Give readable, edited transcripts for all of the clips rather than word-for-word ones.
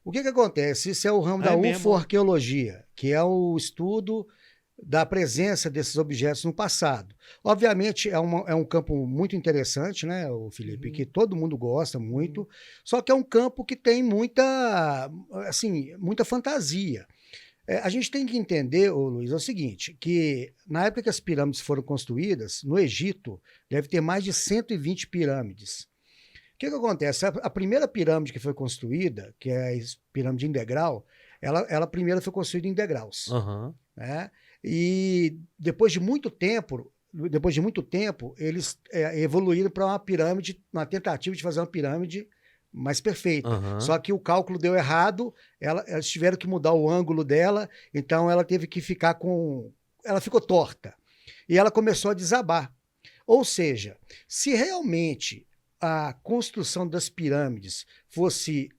O que acontece? Isso é o ramo Ah, da é mesmo? UFO-arqueologia, que é o estudo da presença desses objetos no passado. Obviamente, é um campo muito interessante, né, o Felipe, que Uhum, todo mundo gosta uhum. muito, só que é um campo que tem muita, assim, muita fantasia. A gente tem que entender, ô Luiz, é o seguinte, que na época que as pirâmides foram construídas, no Egito, deve ter mais de 120 pirâmides. O que acontece? A primeira pirâmide que foi construída, que é a pirâmide em degrau, ela primeiro foi construída em degraus, Aham. né? E depois de muito tempo, eles evoluíram para uma pirâmide, uma tentativa de fazer uma pirâmide mais perfeita. Aham. Só que o cálculo deu errado, elas tiveram que mudar o ângulo dela, então ela teve que ficar com. Ela ficou torta. E ela começou a desabar. Ou seja, se realmente a construção das pirâmides fosse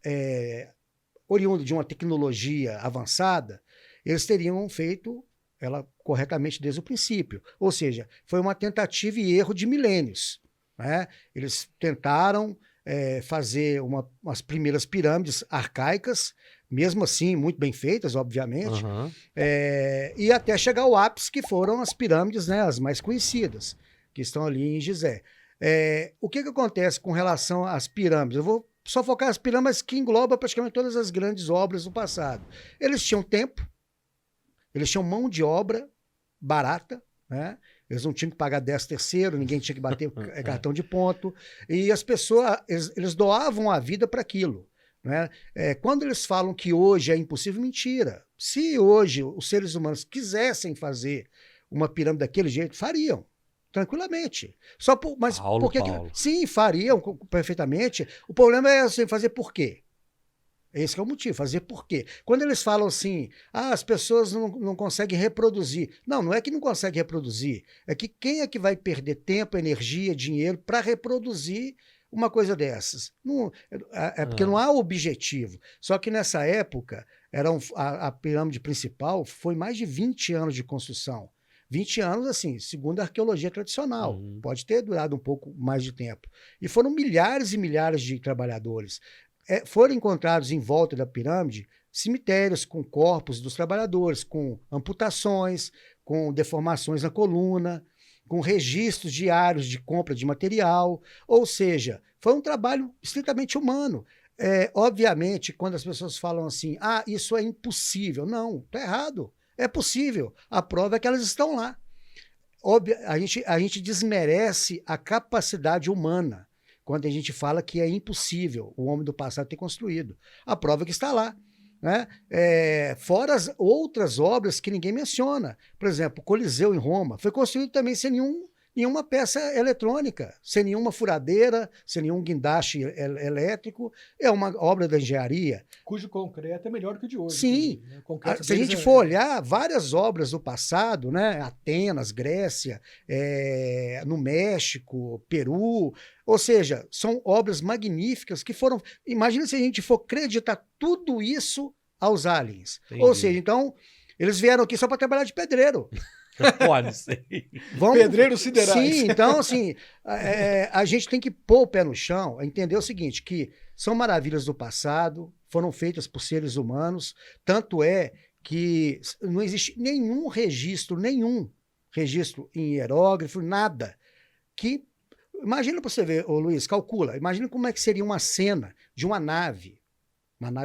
oriunda de uma tecnologia avançada, eles teriam feito ela corretamente desde o princípio. Ou seja, foi uma tentativa e erro de milênios. Né? Eles tentaram fazer umas primeiras pirâmides arcaicas, mesmo assim, muito bem feitas, obviamente, Aham. e até chegar ao ápice, que foram as pirâmides, né, as mais conhecidas, que estão ali em Gizé. O que acontece com relação às pirâmides? Eu vou só focar as pirâmides que engloba praticamente todas as grandes obras do passado. Eles tinham tempo, eles tinham mão de obra barata, né? Eles não tinham que pagar 10º, ninguém tinha que bater É. cartão de ponto, e as pessoas, eles doavam a vida para aquilo. Né? Quando eles falam que hoje é impossível, mentira. Se hoje os seres humanos quisessem fazer uma pirâmide daquele jeito, fariam. Tranquilamente. Mas Paulo, por que Paulo. sim, fariam perfeitamente. O problema é assim, fazer por quê? Esse que é o motivo, fazer por quê? Quando eles falam assim, as pessoas não conseguem reproduzir. Não, não é que não consegue reproduzir, é que quem é que vai perder tempo, energia, dinheiro para reproduzir uma coisa dessas? Não, porque não Ah, há objetivo. Só que nessa época, a pirâmide principal foi mais de 20 anos de construção. 20 anos, assim, segundo a arqueologia tradicional. uhum. Pode ter durado um pouco mais de tempo. E foram milhares e milhares de trabalhadores. Foram encontrados em volta da pirâmide cemitérios com corpos dos trabalhadores, com amputações, com deformações na coluna, com registros diários de compra de material. Ou seja, foi um trabalho estritamente humano. Obviamente, quando as pessoas falam assim, isso é impossível. Não, está errado. É possível. A prova é que elas estão lá. A gente desmerece a capacidade humana quando a gente fala que é impossível o homem do passado ter construído. A prova é que está lá. Né? Fora as outras obras que ninguém menciona. Por exemplo, o Coliseu em Roma foi construído também sem nenhuma peça eletrônica, sem nenhuma furadeira, sem nenhum guindaste elétrico. É uma obra da engenharia. Cujo concreto é melhor que o de hoje, Sim. inclusive, né? O concreto Se a deles gente for olhar várias obras do passado, né? Atenas, Grécia, no México, Peru, ou seja, são obras magníficas que foram. Imagina se a gente for acreditar tudo isso aos aliens. Ou seja, Entendi. então, eles vieram aqui só para trabalhar de pedreiro. Pode ser. Pedreiros siderais. Sim, então, assim, a gente tem que pôr o pé no chão, entender o seguinte, que são maravilhas do passado, foram feitas por seres humanos, tanto é que não existe nenhum registro em hierógrafo, nada, que... Imagina para você ver, ô Luiz, calcula, imagina como é que seria uma cena de uma nave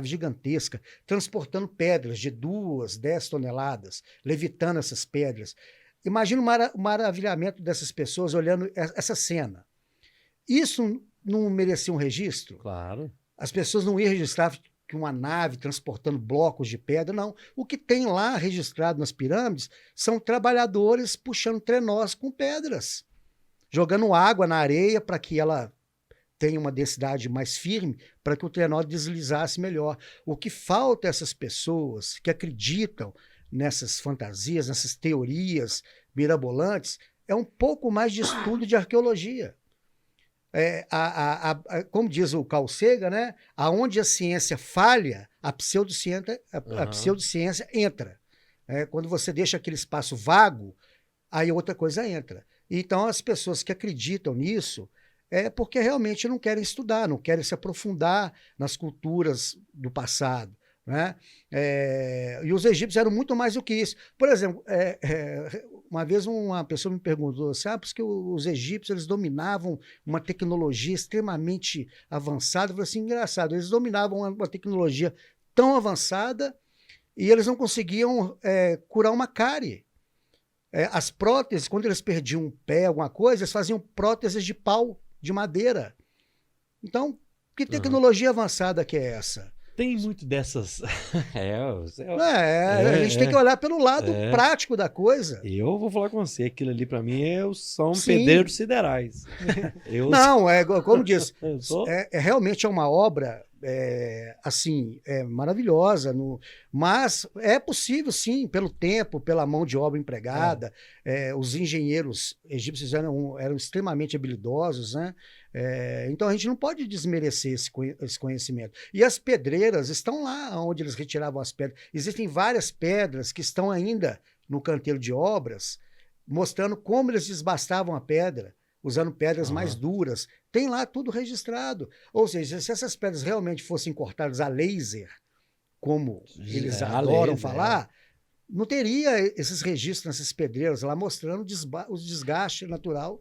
gigantesca, transportando pedras de 10 toneladas, levitando essas pedras. Imagina o maravilhamento dessas pessoas olhando essa cena. Isso não merecia um registro? Claro. As pessoas não iam registrar que uma nave transportando blocos de pedra, não. O que tem lá registrado nas pirâmides são trabalhadores puxando trenós com pedras, jogando água na areia para que ela tenha uma densidade mais firme, para que o trenó deslizasse melhor. O que falta a essas pessoas que acreditam nessas fantasias, nessas teorias mirabolantes, é um pouco mais de estudo de arqueologia. Como diz o Carl Sagan, né? Aonde a ciência falha, a pseudociência entra. Quando você deixa aquele espaço vago, aí outra coisa entra. Então, as pessoas que acreditam nisso, é porque realmente não querem estudar, não querem se aprofundar nas culturas do passado, né? E os egípcios eram muito mais do que isso. Por exemplo, uma vez uma pessoa me perguntou assim, porque os egípcios eles dominavam uma tecnologia extremamente avançada. Eu falei assim, engraçado, eles dominavam uma tecnologia tão avançada e eles não conseguiam curar uma cárie. As próteses, quando eles perdiam um pé, alguma coisa, eles faziam próteses de pau, de madeira. Então, que tecnologia avançada que é essa? Tem muito dessas. A gente tem que olhar pelo lado prático da coisa. Eu vou falar com você, aquilo ali para mim são Sim. pedreiros siderais. Não, como diz, realmente é uma obra assim, maravilhosa, mas é possível sim, pelo tempo, pela mão de obra empregada. Os engenheiros egípcios eram extremamente habilidosos, né? Então a gente não pode desmerecer esse conhecimento. E as pedreiras estão lá onde eles retiravam as pedras. Existem várias pedras que estão ainda no canteiro de obras, mostrando como eles desbastavam a pedra, usando pedras mais duras. Tem lá tudo registrado. Ou seja, se essas pedras realmente fossem cortadas a laser, como eles adoram falar, não teria esses registros nessas pedreiras lá mostrando o desgaste natural